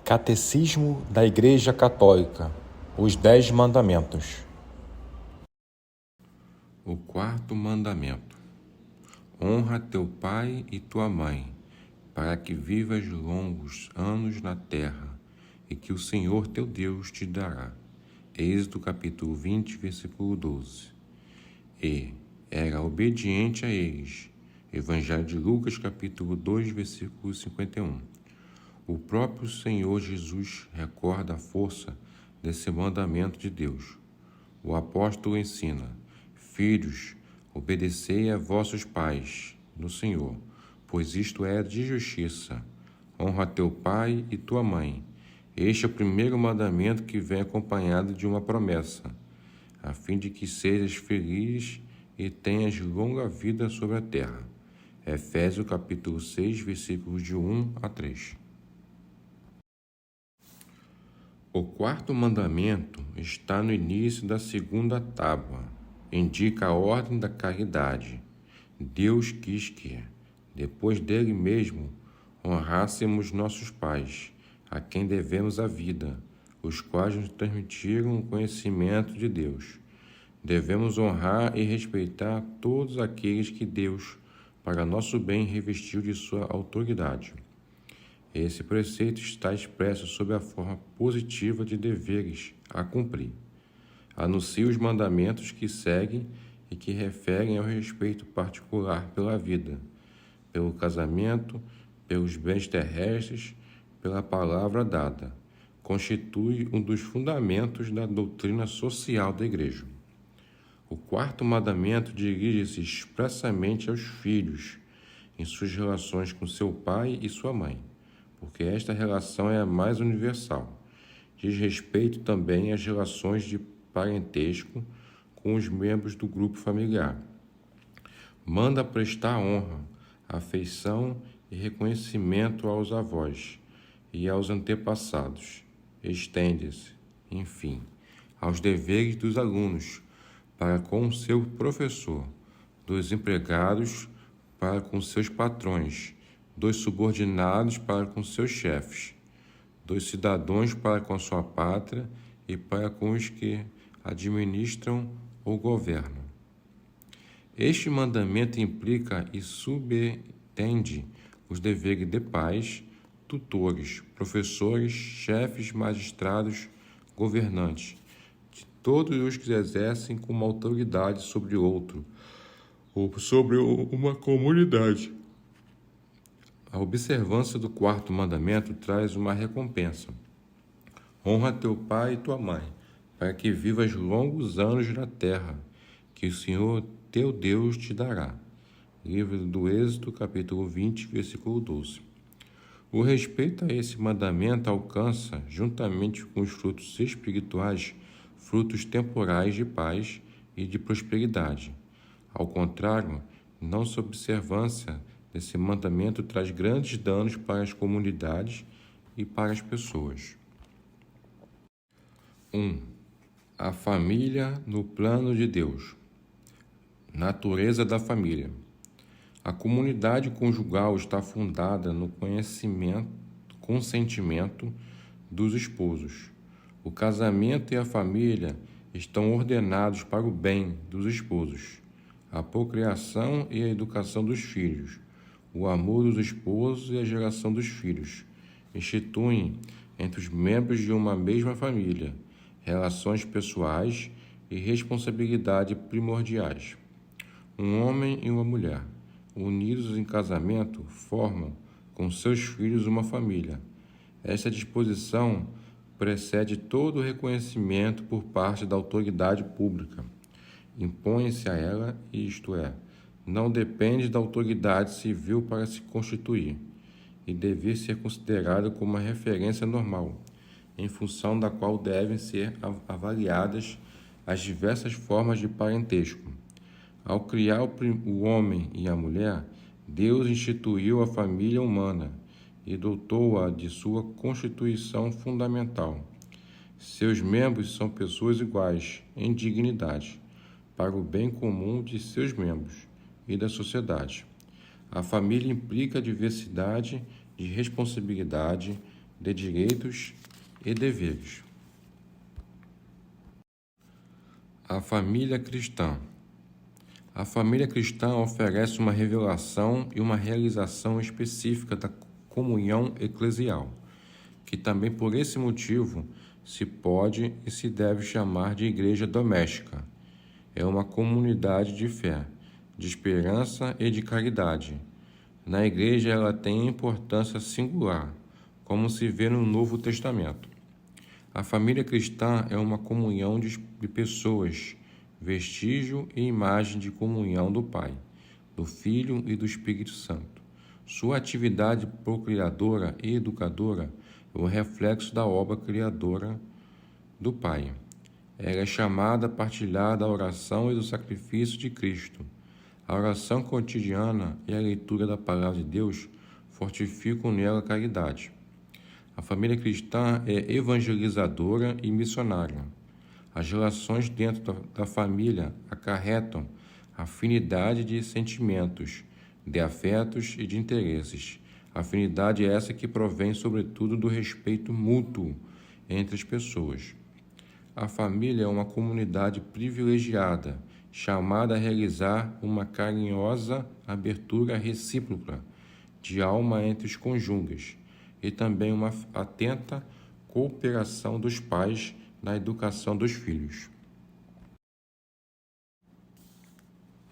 Catecismo da Igreja Católica. Os 10 Mandamentos. O quarto mandamento: honra teu pai e tua mãe, para que vivas longos anos na terra, e que o Senhor teu Deus te dará. Êxodo capítulo 20, versículo 12. E era obediente a eles. Evangelho de Lucas capítulo 2, versículo 51. O próprio Senhor Jesus recorda a força desse mandamento de Deus. O apóstolo ensina: filhos, obedecei a vossos pais no Senhor, pois isto é de justiça. Honra teu pai e tua mãe. Este é o primeiro mandamento que vem acompanhado de uma promessa, a fim de que sejas feliz e tenhas longa vida sobre a terra. Efésios capítulo 6, versículos de 1 a 3. O quarto mandamento está no início da segunda tábua. Indica a ordem da caridade. Deus quis que, depois dele mesmo, honrássemos nossos pais, a quem devemos a vida, os quais nos transmitiram o conhecimento de Deus. Devemos honrar e respeitar todos aqueles que Deus, para nosso bem, revestiu de sua autoridade. Esse preceito está expresso sob a forma positiva de deveres a cumprir. Anuncia os mandamentos que seguem e que referem ao respeito particular pela vida, pelo casamento, pelos bens terrestres, pela palavra dada. Constitui um dos fundamentos da doutrina social da Igreja. O quarto mandamento dirige-se expressamente aos filhos, em suas relações com seu pai e sua mãe, porque esta relação é a mais universal. Diz respeito também às relações de parentesco com os membros do grupo familiar. Manda prestar honra, afeição e reconhecimento aos avós e aos antepassados. Estende-se, enfim, aos deveres dos alunos para com o seu professor, dos empregados para com seus patrões, dos subordinados para com seus chefes, dos cidadãos para com sua pátria e para com os que administram ou governam. Este mandamento implica e subentende os deveres de pais, tutores, professores, chefes, magistrados, governantes, de todos os que exercem como autoridade sobre outro ou sobre uma comunidade. A observância do quarto mandamento traz uma recompensa. Honra teu pai e tua mãe, para que vivas longos anos na terra, que o Senhor teu Deus te dará. Livro do Êxodo, capítulo 20, versículo 12. O respeito a esse mandamento alcança, juntamente com os frutos espirituais, frutos temporais de paz e de prosperidade. Ao contrário, não se observância esse mandamento traz grandes danos para as comunidades e para as pessoas. 1. A família no plano de Deus. Natureza da família. A comunidade conjugal está fundada no consentimento dos esposos. O casamento e a família estão ordenados para o bem dos esposos, a procriação e a educação dos filhos, o amor dos esposos e a geração dos filhos. Instituem entre os membros de uma mesma família relações pessoais e responsabilidade primordiais. Um homem e uma mulher, unidos em casamento, formam com seus filhos uma família. Esta disposição precede todo o reconhecimento por parte da autoridade pública. Impõe-se a ela, isto é, não depende da autoridade civil para se constituir, e deve ser considerada como uma referência normal, em função da qual devem ser avaliadas as diversas formas de parentesco. Ao criar o homem e a mulher, Deus instituiu a família humana e dotou-a de sua constituição fundamental. Seus membros são pessoas iguais em dignidade, para o bem comum de seus membros e da sociedade. A família implica diversidade de responsabilidade, de direitos e deveres. A família cristã. A família cristã oferece uma revelação e uma realização específica da comunhão eclesial, que também por esse motivo se pode e se deve chamar de igreja doméstica. É uma comunidade de fé, de esperança e de caridade. Na igreja ela tem importância singular, como se vê no Novo Testamento. A família cristã é uma comunhão de pessoas, vestígio e imagem de comunhão do Pai, do Filho e do Espírito Santo. Sua atividade procriadora e educadora é o reflexo da obra criadora do Pai. Ela é chamada a partilhar da oração e do sacrifício de Cristo. A oração cotidiana e a leitura da Palavra de Deus fortificam nela a caridade. A família cristã é evangelizadora e missionária. As relações dentro da família acarretam afinidade de sentimentos, de afetos e de interesses. Afinidade essa que provém, sobretudo, do respeito mútuo entre as pessoas. A família é uma comunidade privilegiada, chamada a realizar uma carinhosa abertura recíproca de alma entre os cônjuges e também uma atenta cooperação dos pais na educação dos filhos.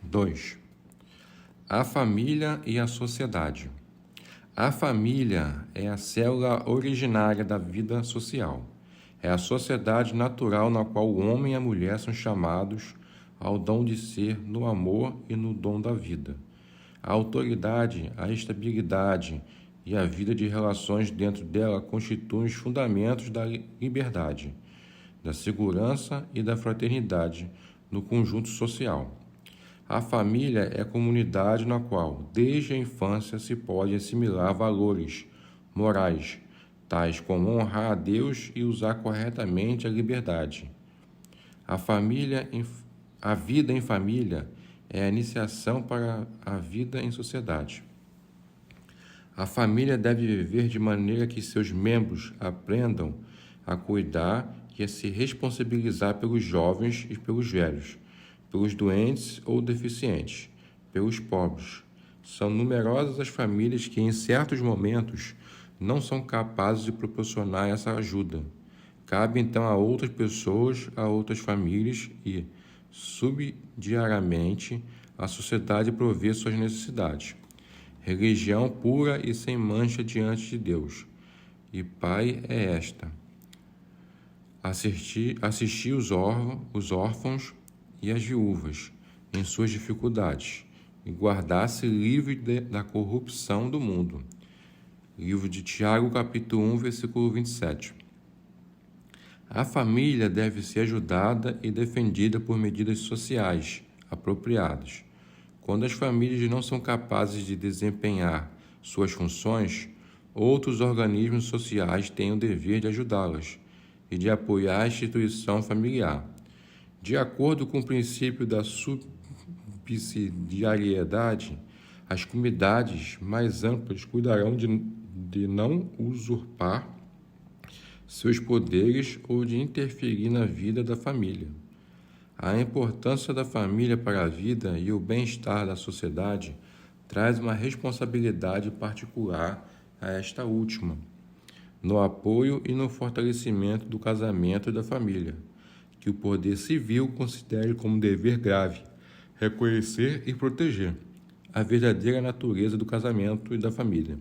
2. A família e a sociedade. A família é a célula originária da vida social. É a sociedade natural na qual o homem e a mulher são chamados ao dom de ser no amor e no dom da vida. A autoridade, a estabilidade e a vida de relações dentro dela constituem os fundamentos da liberdade, da segurança e da fraternidade no conjunto social. A família é a comunidade na qual, desde a infância, se pode assimilar valores morais, tais como honrar a Deus e usar corretamente a liberdade. A vida em família é a iniciação para a vida em sociedade. A família deve viver de maneira que seus membros aprendam a cuidar e a se responsabilizar pelos jovens e pelos velhos, pelos doentes ou deficientes, pelos pobres. São numerosas as famílias que, em certos momentos, não são capazes de proporcionar essa ajuda. Cabe então a outras pessoas, a outras famílias e, subsidiariamente, a sociedade prover suas necessidades. Religião pura e sem mancha diante de Deus e Pai é esta: assistir os órfãos e as viúvas em suas dificuldades e guardar-se livre da corrupção do mundo. Livro de Tiago, capítulo 1, versículo 27. A família deve ser ajudada e defendida por medidas sociais apropriadas. Quando as famílias não são capazes de desempenhar suas funções, outros organismos sociais têm o dever de ajudá-las e de apoiar a instituição familiar. De acordo com o princípio da subsidiariedade, as comunidades mais amplas cuidarão de não usurpar seus poderes ou de interferir na vida da família. A importância da família para a vida e o bem-estar da sociedade traz uma responsabilidade particular a esta última, no apoio e no fortalecimento do casamento e da família, que o poder civil considere como dever grave reconhecer e proteger a verdadeira natureza do casamento e da família,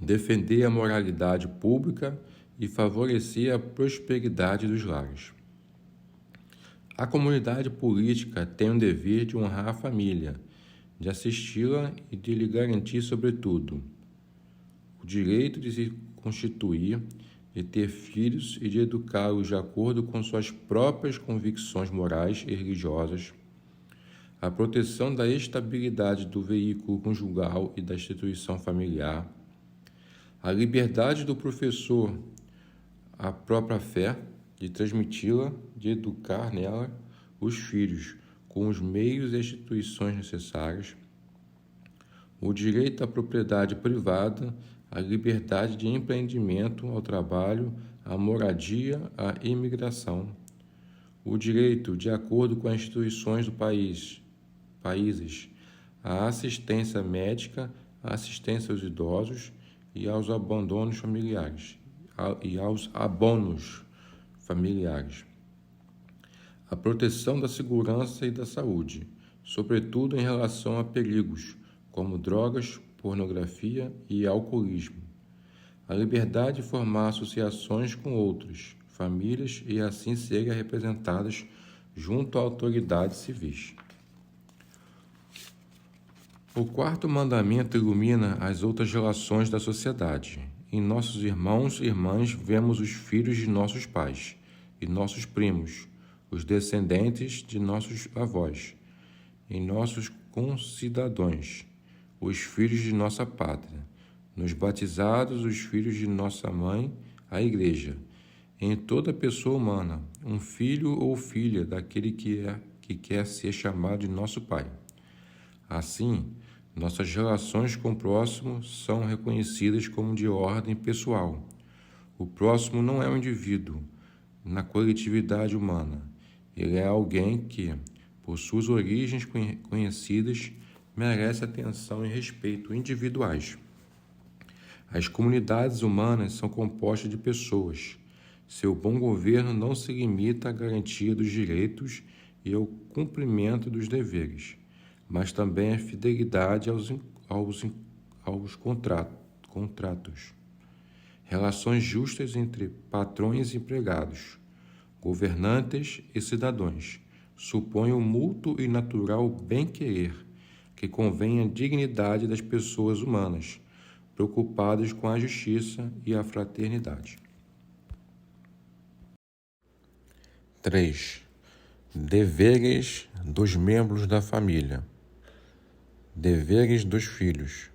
defender a moralidade pública e favorecer a prosperidade dos lares. A comunidade política tem o dever de honrar a família, de assisti-la e de lhe garantir, sobretudo, o direito de se constituir, de ter filhos e de educá-los de acordo com suas próprias convicções morais e religiosas, a proteção da estabilidade do veículo conjugal e da instituição familiar, a liberdade do professor, a própria fé, de transmiti-la, de educar nela os filhos com os meios e instituições necessários, o direito à propriedade privada, a liberdade de empreendimento ao trabalho, a moradia, a imigração, o direito, de acordo com as instituições do países, a assistência médica, a assistência aos idosos e aos abandonos familiares, a proteção da segurança e da saúde, sobretudo em relação a perigos como drogas, pornografia e alcoolismo, a liberdade de formar associações com outras famílias e assim serem representadas junto a autoridades civis. O quarto mandamento ilumina as outras relações da sociedade. Em nossos irmãos e irmãs vemos os filhos de nossos pais e nossos primos, os descendentes de nossos avós, em nossos concidadãos, os filhos de nossa pátria, nos batizados, os filhos de nossa mãe, a Igreja, em toda pessoa humana, um filho ou filha daquele que quer ser chamado de nosso Pai. Assim, nossas relações com o próximo são reconhecidas como de ordem pessoal. O próximo não é um indivíduo na coletividade humana. Ele é alguém que, por suas origens conhecidas, merece atenção e respeito individuais. As comunidades humanas são compostas de pessoas. Seu bom governo não se limita à garantia dos direitos e ao cumprimento dos deveres, mas também à fidelidade aos contratos. Relações justas entre patrões e empregados, governantes e cidadãos, supõem o mútuo e natural bem-querer, que convém à dignidade das pessoas humanas, preocupadas com a justiça e a fraternidade. 3. Deveres dos membros da família. Deveres dos filhos.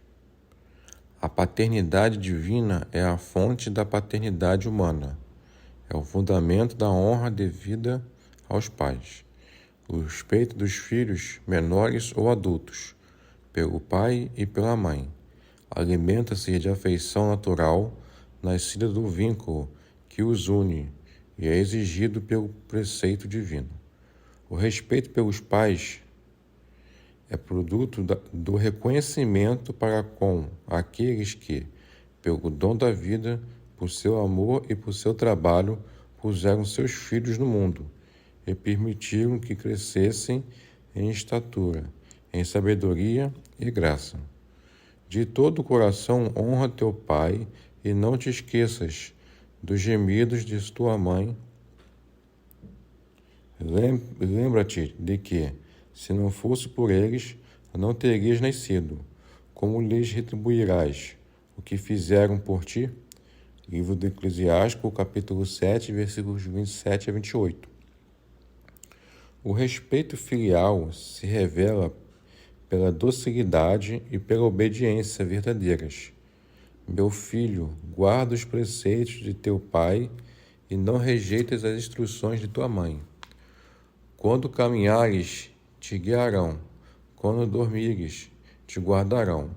A paternidade divina é a fonte da paternidade humana. É o fundamento da honra devida aos pais. O respeito dos filhos, menores ou adultos, pelo pai e pela mãe. Alimenta-se de afeição natural, nascida do vínculo que os une e é exigido pelo preceito divino. O respeito pelos pais é produto do reconhecimento para com aqueles que, pelo dom da vida, por seu amor e por seu trabalho, puseram seus filhos no mundo e permitiram que crescessem em estatura, em sabedoria e graça. De todo o coração honra teu pai e não te esqueças dos gemidos de tua mãe. Lembra-te de que, se não fosse por eles, não terias nascido. Como lhes retribuirás o que fizeram por ti? Livro do Eclesiástico, capítulo 7, versículos 27 a 28. O respeito filial se revela pela docilidade e pela obediência verdadeiras. Meu filho, guarda os preceitos de teu pai e não rejeites as instruções de tua mãe. Quando caminhares, te guiarão. Quando dormires, te guardarão.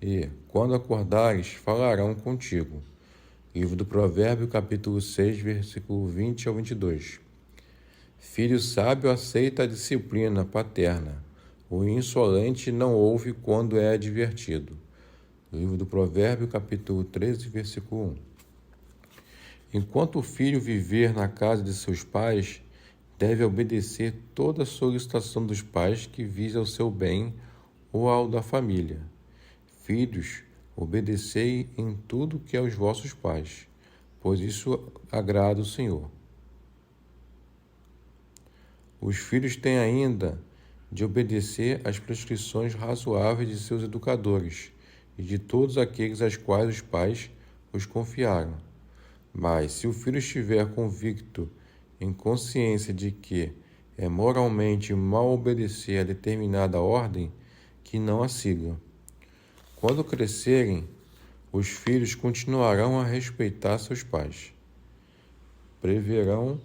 E, quando acordares, falarão contigo. Livro do Provérbio, capítulo 6, versículo 20 ao 22. Filho sábio aceita a disciplina paterna. O insolente não ouve quando é advertido. Livro do Provérbio, capítulo 13, versículo 1. Enquanto o filho viver na casa de seus pais, deve obedecer toda a solicitação dos pais que vise ao seu bem ou ao da família. Filhos, obedecei em tudo que é aos vossos pais, pois isso agrada o Senhor. Os filhos têm ainda de obedecer às prescrições razoáveis de seus educadores e de todos aqueles aos quais os pais os confiaram. Mas, se o filho estiver convicto em consciência de que é moralmente mal obedecer a determinada ordem, que não a siga. Quando crescerem, os filhos continuarão a respeitar seus pais, preverão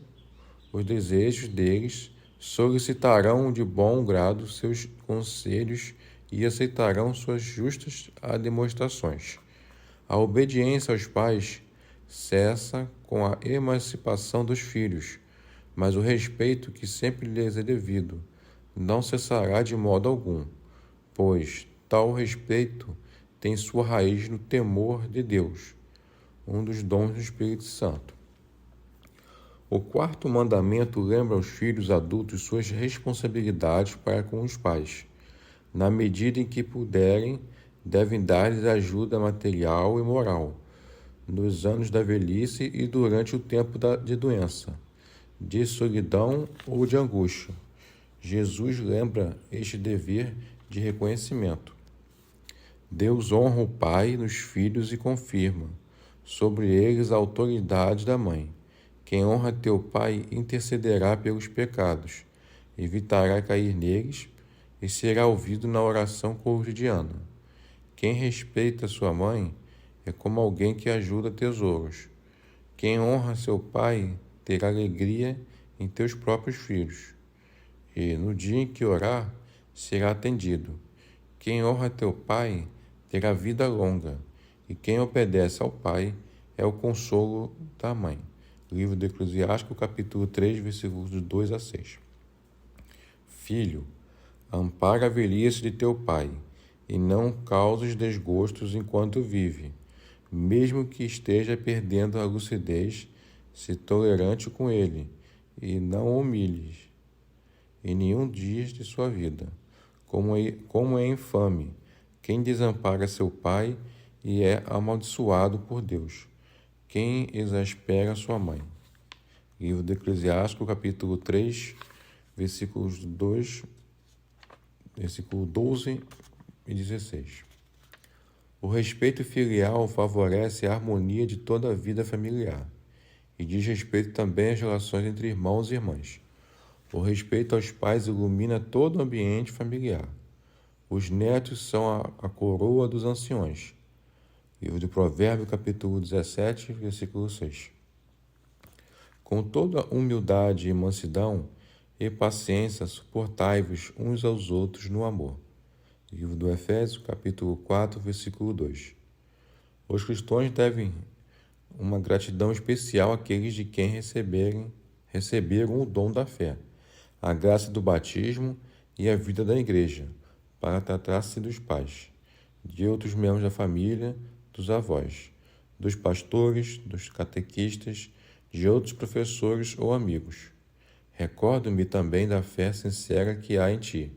os desejos deles, solicitarão de bom grado seus conselhos e aceitarão suas justas demonstrações. A obediência aos pais cessa com a emancipação dos filhos, mas o respeito que sempre lhes é devido não cessará de modo algum, pois tal respeito tem sua raiz no temor de Deus, um dos dons do Espírito Santo. O quarto mandamento lembra aos filhos adultos suas responsabilidades para com os pais. Na medida em que puderem, devem dar-lhes ajuda material e moral, nos anos da velhice e durante o tempo de doença, de solidão ou de angústia. Jesus lembra este dever de reconhecimento. Deus honra o pai nos filhos e confirma sobre eles a autoridade da mãe. Quem honra teu pai intercederá pelos pecados, evitará cair neles e será ouvido na oração cotidiana. Quem respeita sua mãe é como alguém que ajuda tesouros. Quem honra seu pai terá alegria em teus próprios filhos. E no dia em que orar, será atendido. Quem honra teu pai terá vida longa, e quem obedece ao pai é o consolo da mãe. Livro do Eclesiástico, capítulo 3, versículos 2 a 6. Filho, ampara a velhice de teu pai, e não causes desgostos enquanto vive. Mesmo que esteja perdendo a lucidez, se tolerante com ele, e não o humilhes em nenhum dia de sua vida. Como é infame quem desampara seu pai e é amaldiçoado por Deus, quem exaspera sua mãe. Livro do Eclesiástico, capítulo 3, versículo 12 e 16. O respeito filial favorece a harmonia de toda a vida familiar e diz respeito também às relações entre irmãos e irmãs. O respeito aos pais ilumina todo o ambiente familiar. Os netos são a coroa dos anciões. Livro do Provérbios, capítulo 17, versículo 6. Com toda humildade e mansidão e paciência, suportai-vos uns aos outros no amor. Livro do Efésios, capítulo 4, versículo 2. Os cristãos devem uma gratidão especial àqueles de quem receberam o dom da fé, a graça do batismo e a vida da igreja, para tratar-se dos pais, de outros membros da família, dos avós, dos pastores, dos catequistas, de outros professores ou amigos. Recordo-me também da fé sincera que há em ti,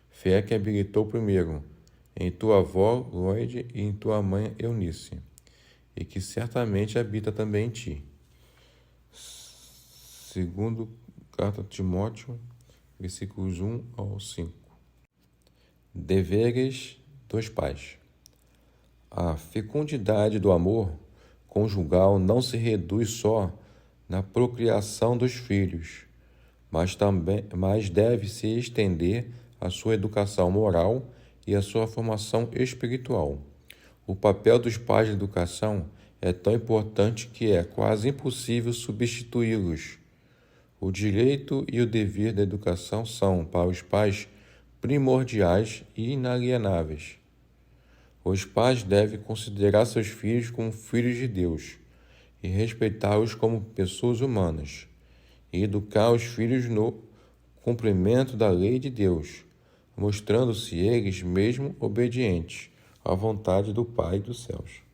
fé que habilitou primeiro em tua avó Loide e em tua mãe Eunice, e que certamente habita também em ti. Segundo carta de Timóteo, versículos 1 ao 5. Deveres dos pais. A fecundidade do amor conjugal não se reduz só na procriação dos filhos, mas deve se estender à sua educação moral e à sua formação espiritual. O papel dos pais na educação é tão importante que é quase impossível substituí-los. O direito e o dever da educação são, para os pais, primordiais e inalienáveis. Os pais devem considerar seus filhos como filhos de Deus e respeitá-los como pessoas humanas, e educar os filhos no cumprimento da lei de Deus, mostrando-se eles mesmo obedientes à vontade do Pai dos céus.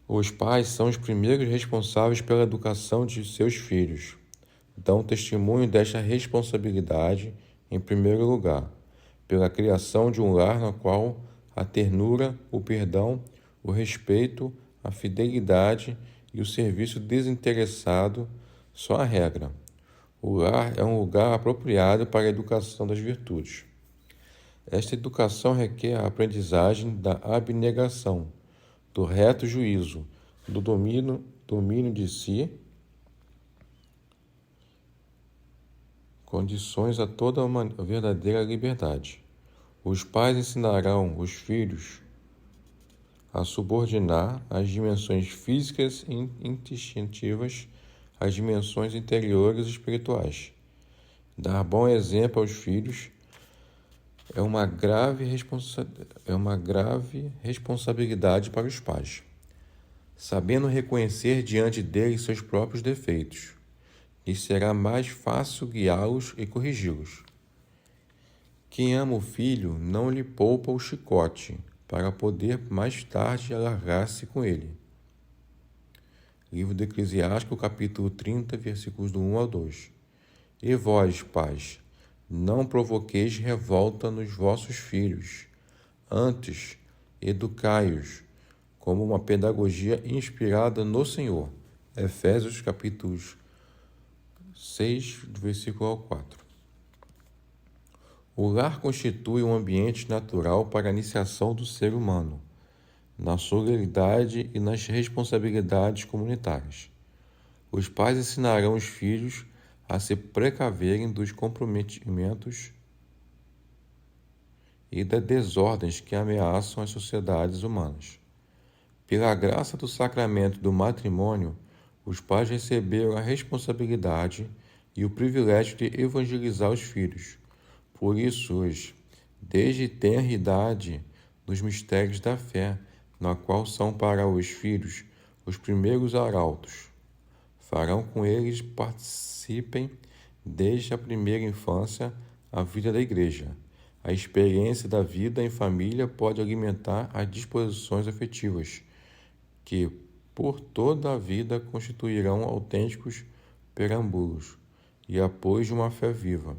Os pais são os primeiros responsáveis pela educação de seus filhos. Dão testemunho desta responsabilidade, em primeiro lugar, pela criação de um lar no qual a ternura, o perdão, o respeito, a fidelidade e o serviço desinteressado são a regra. O lar é um lugar apropriado para a educação das virtudes. Esta educação requer a aprendizagem da abnegação, do reto juízo, do domínio de si, condições a toda uma verdadeira liberdade. Os pais ensinarão os filhos a subordinar as dimensões físicas e instintivas às dimensões interiores e espirituais. Dar bom exemplo aos filhos é uma grave responsabilidade para os pais, sabendo reconhecer diante deles seus próprios defeitos, e será mais fácil guiá-los e corrigi-los. Quem ama o filho não lhe poupa o chicote, para poder mais tarde alargar-se com ele. Livro do Eclesiástico, capítulo 30, versículos do 1 ao 2. E vós, pais, não provoqueis revolta nos vossos filhos, antes educai-os como uma pedagogia inspirada no Senhor. Efésios, capítulos 6, do versículo ao 4. O lar constitui um ambiente natural para a iniciação do ser humano, na solidariedade e nas responsabilidades comunitárias. Os pais ensinarão os filhos a se precaverem dos comprometimentos e das desordens que ameaçam as sociedades humanas. Pela graça do sacramento do matrimônio, os pais receberam a responsabilidade e o privilégio de evangelizar os filhos. Por isso, desde tenra idade, nos mistérios da fé, na qual são para os filhos os primeiros arautos, farão com eles participem desde a primeira infância a vida da Igreja. A experiência da vida em família pode alimentar as disposições afetivas, que por toda a vida constituirão autênticos perâmbulos e apoios de uma fé viva.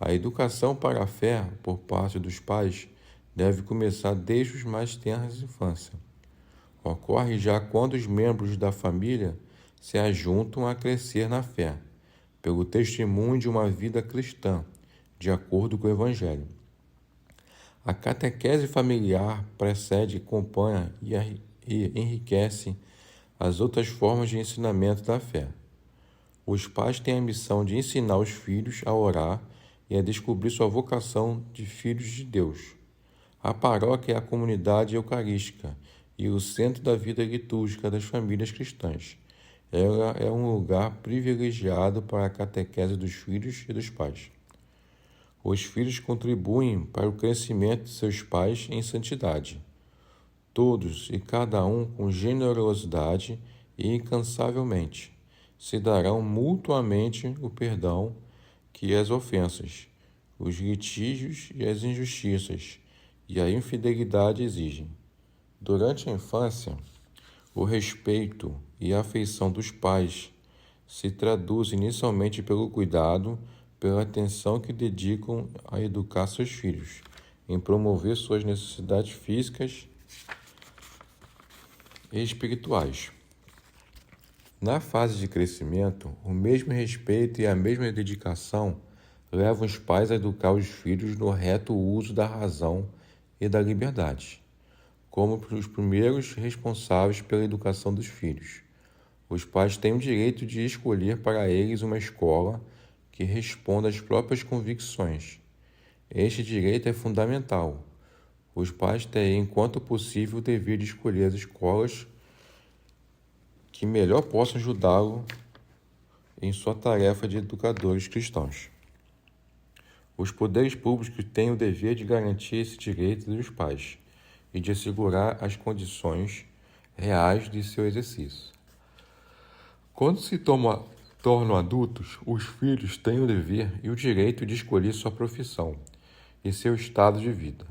A educação para a fé, por parte dos pais, deve começar desde os mais tenras infância. Ocorre já quando os membros da família se ajuntam a crescer na fé, pelo testemunho de uma vida cristã, de acordo com o Evangelho. A catequese familiar precede, acompanha e enriquece as outras formas de ensinamento da fé. Os pais têm a missão de ensinar os filhos a orar e a descobrir sua vocação de filhos de Deus. A paróquia é a comunidade eucarística e o centro da vida litúrgica das famílias cristãs. Ela é um lugar privilegiado para a catequese dos filhos e dos pais. Os filhos contribuem para o crescimento de seus pais em santidade. Todos e cada um, com generosidade e incansavelmente, se darão mutuamente o perdão que as ofensas, os litígios e as injustiças e a infidelidade exigem. Durante a infância, o respeito e a afeição dos pais se traduz inicialmente pelo cuidado, pela atenção que dedicam a educar seus filhos, em promover suas necessidades físicas e espirituais. Na fase de crescimento, o mesmo respeito e a mesma dedicação levam os pais a educar os filhos no reto uso da razão e da liberdade, como os primeiros responsáveis pela educação dos filhos. Os pais têm o direito de escolher para eles uma escola que responda às próprias convicções. Este direito é fundamental. Os pais têm, enquanto possível, o dever de escolher as escolas que melhor possam ajudá-lo em sua tarefa de educadores cristãos. Os poderes públicos têm o dever de garantir esse direito dos pais e de assegurar as condições reais de seu exercício. Quando se tornam adultos, os filhos têm o dever e o direito de escolher sua profissão e seu estado de vida.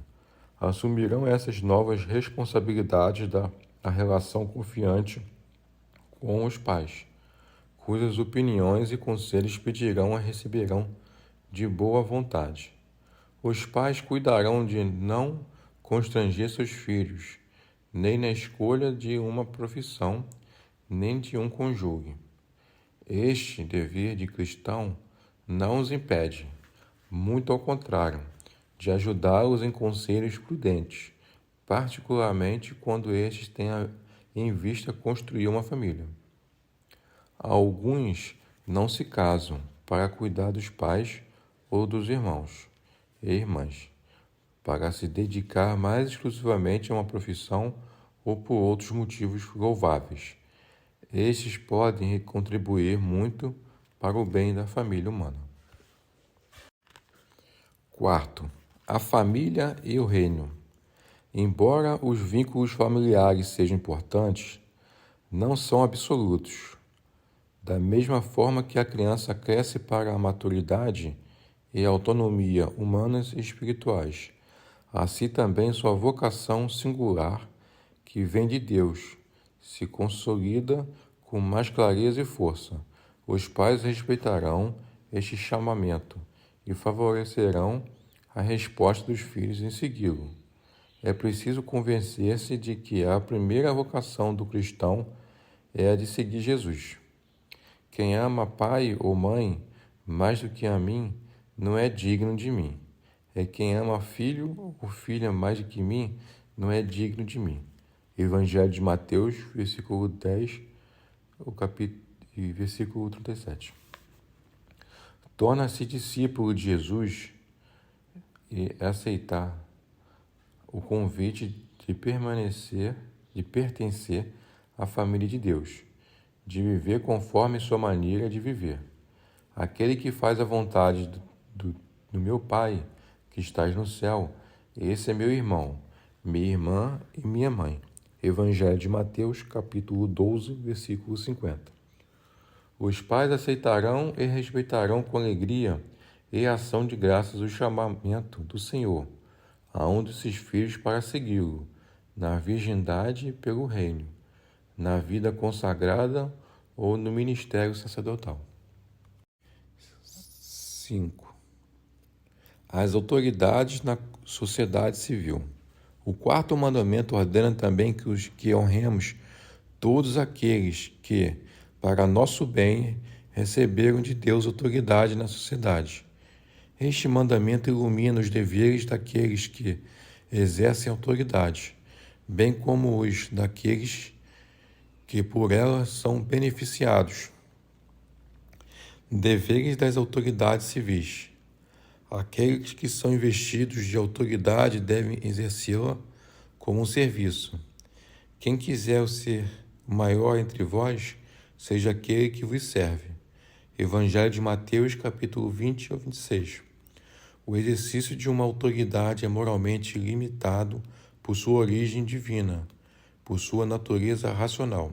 Assumirão essas novas responsabilidades da relação confiante com os pais, cujas opiniões e conselhos pedirão e receberão de boa vontade. Os pais cuidarão de não constranger seus filhos, nem na escolha de uma profissão, nem de um cônjuge. Este dever de cristão não os impede, muito ao contrário, de ajudá-los em conselhos prudentes, particularmente quando estes têm em vista construir uma família. Alguns não se casam para cuidar dos pais ou dos irmãos e irmãs, para se dedicar mais exclusivamente a uma profissão ou por outros motivos louváveis. Estes podem contribuir muito para o bem da família humana. Quarto, A família e o reino. Embora os vínculos familiares sejam importantes, não são absolutos. Da mesma forma que a criança cresce para a maturidade e a autonomia humanas e espirituais, assim também sua vocação singular, que vem de Deus, se consolida com mais clareza e força. Os pais respeitarão este chamamento e favorecerão a resposta dos filhos em segui-lo. É preciso convencer-se de que a primeira vocação do cristão é a de seguir Jesus. Quem ama pai ou mãe mais do que a mim não é digno de mim. É quem ama filho ou filha mais do que mim não é digno de mim. Evangelho de Mateus, versículo 10, e versículo 37. Torna-se discípulo de Jesus e aceitar o convite de pertencer à família de Deus, de viver conforme sua maneira de viver. Aquele que faz a vontade do meu Pai, que estás no céu, esse é meu irmão, minha irmã e minha mãe. Evangelho de Mateus, capítulo 12, versículo 50. Os pais aceitarão e respeitarão com alegria e ação de graças o chamamento do Senhor a um de seus filhos para segui-lo, na virgindade pelo reino, na vida consagrada ou no ministério sacerdotal. 5. As autoridades na sociedade civil. O quarto mandamento ordena também que honremos todos aqueles que, para nosso bem, receberam de Deus autoridade na sociedade. Este mandamento ilumina os deveres daqueles que exercem autoridade, bem como os daqueles que por ela são beneficiados. Deveres das autoridades civis. Aqueles que são investidos de autoridade devem exercê-la como um serviço. Quem quiser ser maior entre vós, seja aquele que vos serve. Evangelho de Mateus, capítulo 20 ao 26. O exercício de uma autoridade é moralmente limitado por sua origem divina, por sua natureza racional,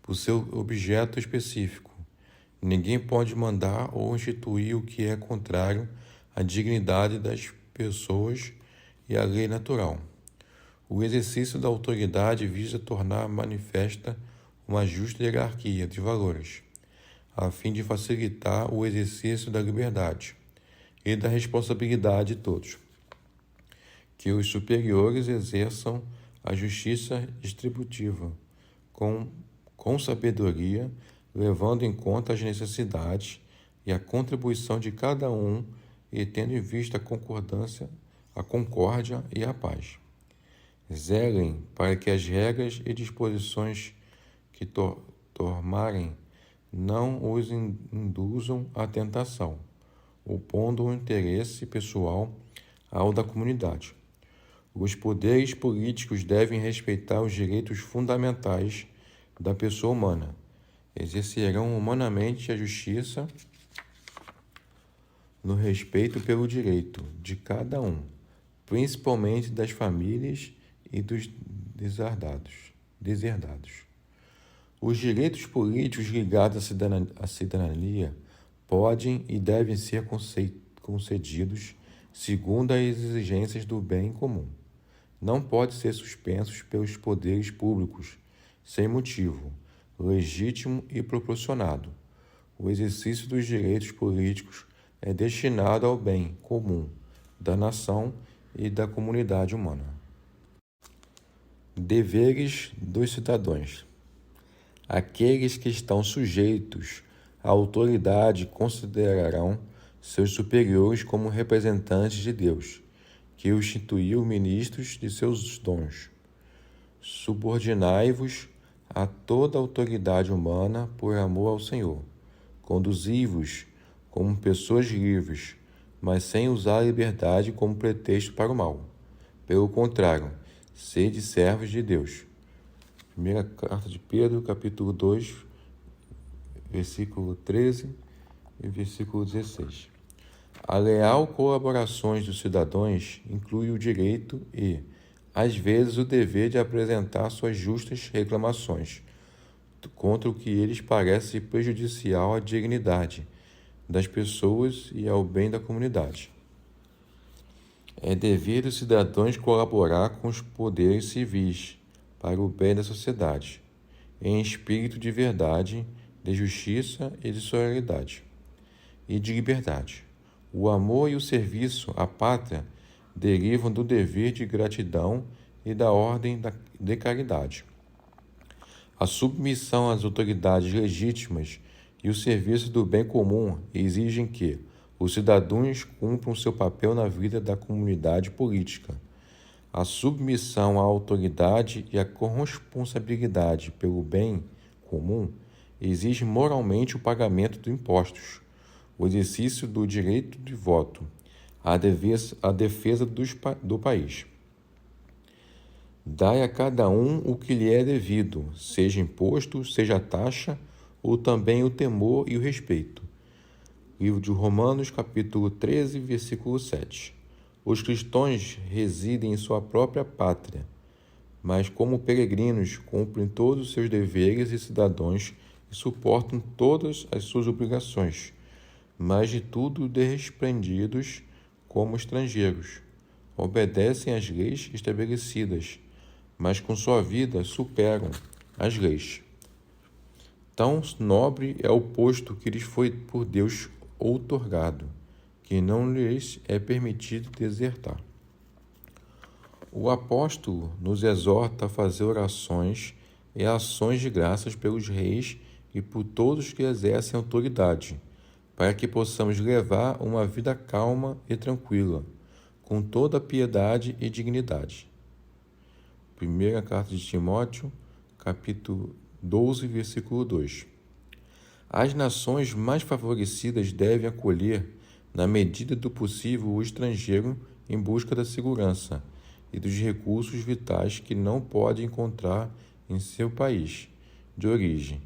por seu objeto específico. Ninguém pode mandar ou instituir o que é contrário à dignidade das pessoas e à lei natural. O exercício da autoridade visa tornar manifesta uma justa hierarquia de valores, a fim de facilitar o exercício da liberdade e da responsabilidade de todos. Que os superiores exerçam a justiça distributiva com sabedoria, levando em conta as necessidades e a contribuição de cada um e tendo em vista a concórdia e a paz. Zelem para que as regras e disposições que tomarem não os induzam à tentação, opondo o interesse pessoal ao da comunidade. Os poderes políticos devem respeitar os direitos fundamentais da pessoa humana. Exercerão humanamente a justiça no respeito pelo direito de cada um, principalmente das famílias e dos deserdados. Os direitos políticos ligados à cidadania podem e devem ser concedidos segundo as exigências do bem comum. Não podem ser suspensos pelos poderes públicos sem motivo legítimo e proporcionado. O exercício dos direitos políticos é destinado ao bem comum da nação e da comunidade humana. Deveres dos cidadãos. Aqueles que estão sujeitos à autoridade considerarão seus superiores como representantes de Deus, que os instituiu ministros de seus dons. Subordinai-vos a toda autoridade humana por amor ao Senhor. Conduzi-vos como pessoas livres, mas sem usar a liberdade como pretexto para o mal. Pelo contrário, sede servos de Deus. Primeira carta de Pedro, capítulo 2, versículo 13 e versículo 16. A leal colaboração dos cidadãos inclui o direito e, às vezes, o dever de apresentar suas justas reclamações contra o que lhes parece prejudicial à dignidade das pessoas e ao bem da comunidade. É dever dos cidadãos colaborar com os poderes civis para o bem da sociedade, em espírito de verdade, de justiça e de solidariedade e de liberdade. O amor e o serviço à pátria derivam do dever de gratidão e da ordem de caridade. A submissão às autoridades legítimas e o serviço do bem comum exigem que os cidadãos cumpram seu papel na vida da comunidade política. A submissão à autoridade e a corresponsabilidade pelo bem comum exige moralmente o pagamento de impostos, o exercício do direito de voto, a defesa do país. Dai a cada um o que lhe é devido, seja imposto, seja taxa, ou também o temor e o respeito. Livro de Romanos, capítulo 13, versículo 7. Os cristãos residem em sua própria pátria, mas como peregrinos cumprem todos os seus deveres e cidadãos e suportam todas as suas obrigações, mas de tudo desprendidos como estrangeiros. Obedecem às leis estabelecidas, mas com sua vida superam as leis. Tão nobre é o posto que lhes foi por Deus outorgado, que não lhes é permitido desertar. O apóstolo nos exorta a fazer orações e ações de graças pelos reis e por todos que exercem autoridade, para que possamos levar uma vida calma e tranquila, com toda piedade e dignidade. Primeira carta de Timóteo, capítulo 12, versículo 2. As nações mais favorecidas devem acolher, na medida do possível, o estrangeiro em busca da segurança e dos recursos vitais que não pode encontrar em seu país de origem.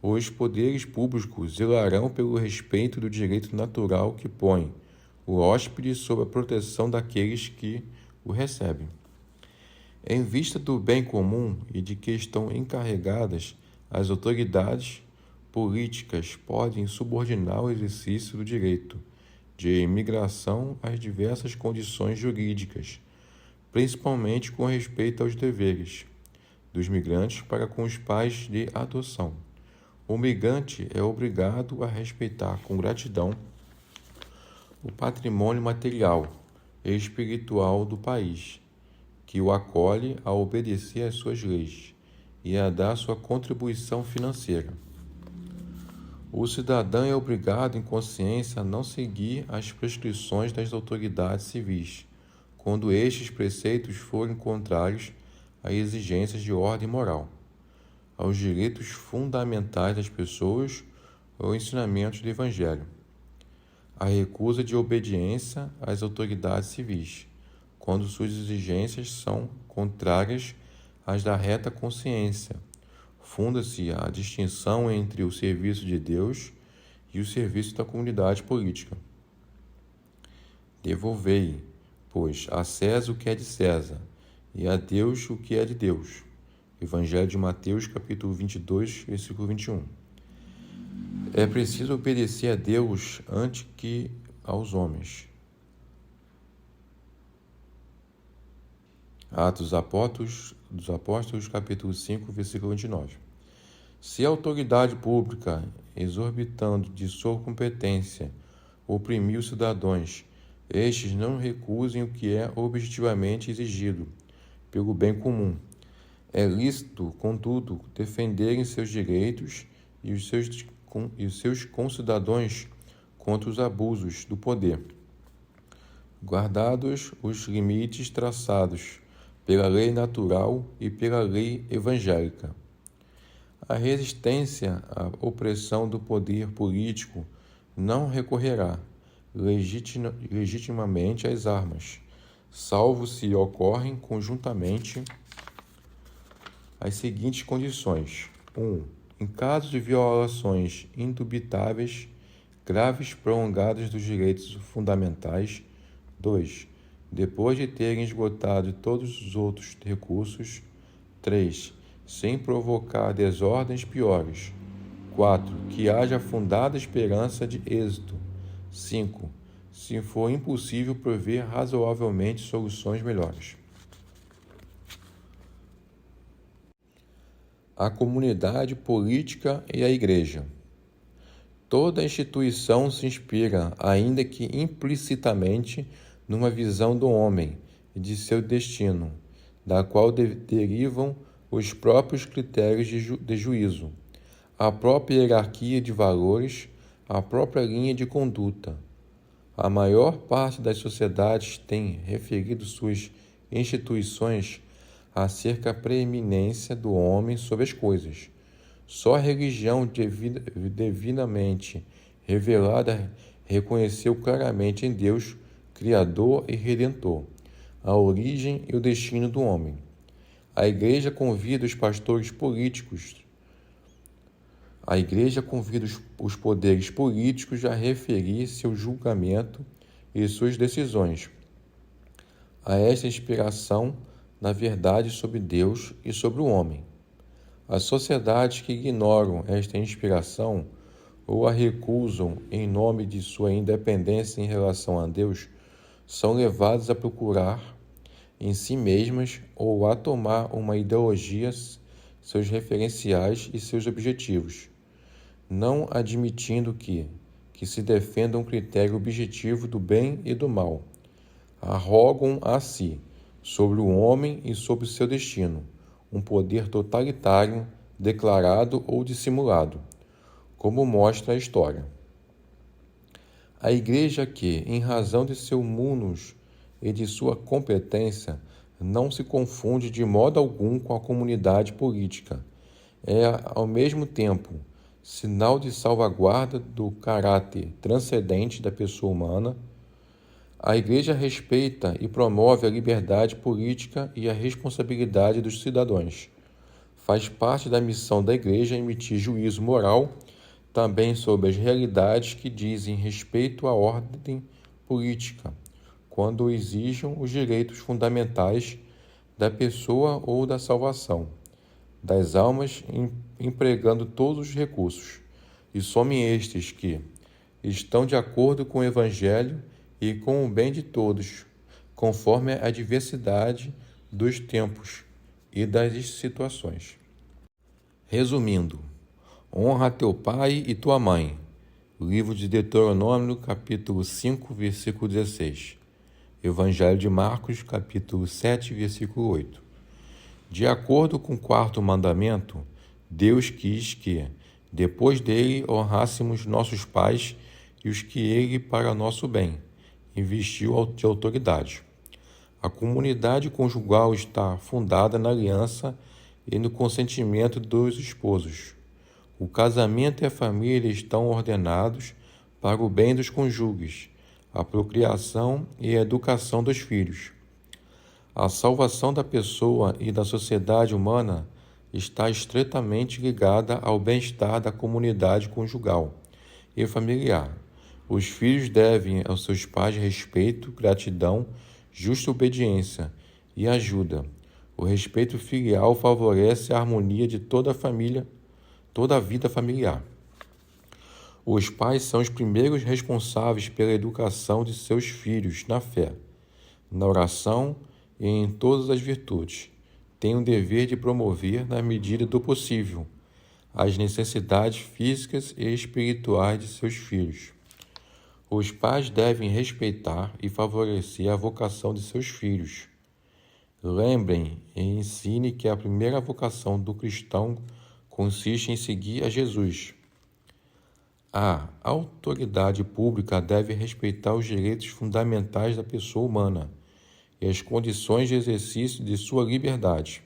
Os poderes públicos zelarão pelo respeito do direito natural que põe o hóspede sob a proteção daqueles que o recebem. Em vista do bem comum e de que estão encarregadas, as autoridades políticas podem subordinar o exercício do direito de imigração às diversas condições jurídicas, principalmente com respeito aos deveres dos migrantes para com os pais de adoção. O migrante é obrigado a respeitar com gratidão o patrimônio material e espiritual do país, que o acolhe a obedecer às suas leis e a dar sua contribuição financeira. O cidadão é obrigado em consciência a não seguir as prescrições das autoridades civis, quando estes preceitos forem contrários às exigências de ordem moral, aos direitos fundamentais das pessoas ou ensinamentos do Evangelho. A recusa de obediência às autoridades civis, quando suas exigências são contrárias às da reta consciência. Funda-se a distinção entre o serviço de Deus e o serviço da comunidade política. Devolvei, pois, a César o que é de César, e a Deus o que é de Deus. Evangelho de Mateus, capítulo 22, versículo 21. É preciso obedecer a Deus antes que aos homens. Atos dos Apóstolos, capítulo 5, versículo 29. Se a autoridade pública, exorbitando de sua competência, oprimir os cidadãos, estes não recusem o que é objetivamente exigido pelo bem comum. É lícito, contudo, defenderem seus direitos e os seus concidadãos contra os abusos do poder, guardados os limites traçados pela lei natural e pela lei evangélica. A resistência à opressão do poder político não recorrerá legitimamente às armas, salvo se ocorrem conjuntamente as seguintes condições. 1. Em caso de violações indubitáveis, graves prolongadas dos direitos fundamentais. 2. Depois de terem esgotado todos os outros recursos. 3. Sem provocar desordens piores. 4. Que haja fundada esperança de êxito. 5. Se for impossível prover razoavelmente soluções melhores. A comunidade política e a Igreja. Toda instituição se inspira, ainda que implicitamente, numa visão do homem e de seu destino, da qual derivam os próprios critérios de juízo, a própria hierarquia de valores, a própria linha de conduta. A maior parte das sociedades tem referido suas instituições acerca da preeminência do homem sobre as coisas. Só a religião divinamente revelada reconheceu claramente em Deus, Criador e Redentor, a origem e o destino do homem. A Igreja convida os pastores políticos. A Igreja convida os poderes políticos a referir seu julgamento e suas decisões a esta inspiração na verdade sobre Deus e sobre o homem. As sociedades que ignoram esta inspiração ou a recusam em nome de sua independência em relação a Deus são levadas a procurar em si mesmas ou a tomar uma ideologia, seus referenciais e seus objetivos, não admitindo que se defenda um critério objetivo do bem e do mal. Arrogam a si, sobre o homem e sobre seu destino, um poder totalitário, declarado ou dissimulado, como mostra a história. A Igreja que, em razão de seu munus e de sua competência, não se confunde de modo algum com a comunidade política, é, ao mesmo tempo, sinal de salvaguarda do caráter transcendente da pessoa humana. A Igreja respeita e promove a liberdade política e a responsabilidade dos cidadãos. Faz parte da missão da Igreja emitir juízo moral também sobre as realidades que dizem respeito à ordem política, quando exijam os direitos fundamentais da pessoa ou da salvação das almas, empregando todos os recursos, e somem estes que estão de acordo com o Evangelho e com o bem de todos, conforme a diversidade dos tempos e das situações. Resumindo, honra teu pai e tua mãe. Livro de Deuteronômio, capítulo 5, versículo 16. Evangelho de Marcos, capítulo 7, versículo 8. De acordo com o quarto mandamento, Deus quis que, depois dele, honrássemos nossos pais e os que ele, para nosso bem, investiu de autoridade. A comunidade conjugal está fundada na aliança e no consentimento dos esposos. O casamento e a família estão ordenados para o bem dos cônjuges, a procriação e a educação dos filhos. A salvação da pessoa e da sociedade humana está estreitamente ligada ao bem-estar da comunidade conjugal e familiar. Os filhos devem aos seus pais respeito, gratidão, justa obediência e ajuda. O respeito filial favorece a harmonia de toda a vida familiar. Os pais são os primeiros responsáveis pela educação de seus filhos na fé, na oração e em todas as virtudes. Têm o dever de promover, na medida do possível, as necessidades físicas e espirituais de seus filhos. Os pais devem respeitar e favorecer a vocação de seus filhos. Lembrem e ensine que a primeira vocação do cristão consiste em seguir a Jesus. A autoridade pública deve respeitar os direitos fundamentais da pessoa humana e as condições de exercício de sua liberdade.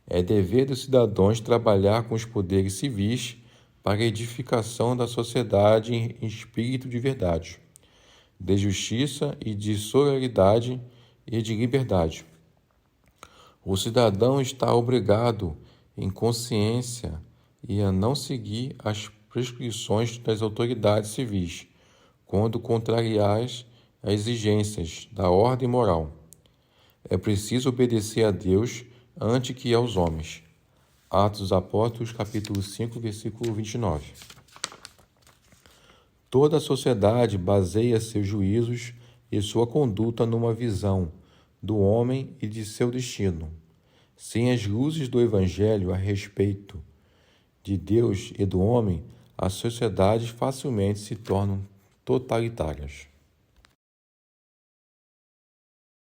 É dever dos cidadãos trabalhar com os poderes civis para a edificação da sociedade em espírito de verdade, de justiça e de solidariedade e de liberdade. O cidadão está obrigado, em consciência, e a não seguir as prescrições das autoridades civis, quando contrariais às exigências da ordem moral. É preciso obedecer a Deus antes que aos homens. Atos dos Apóstolos, capítulo 5, versículo 29. Toda a sociedade baseia seus juízos e sua conduta numa visão do homem e de seu destino. Sem as luzes do Evangelho a respeito de Deus e do homem, as sociedades facilmente se tornam totalitárias.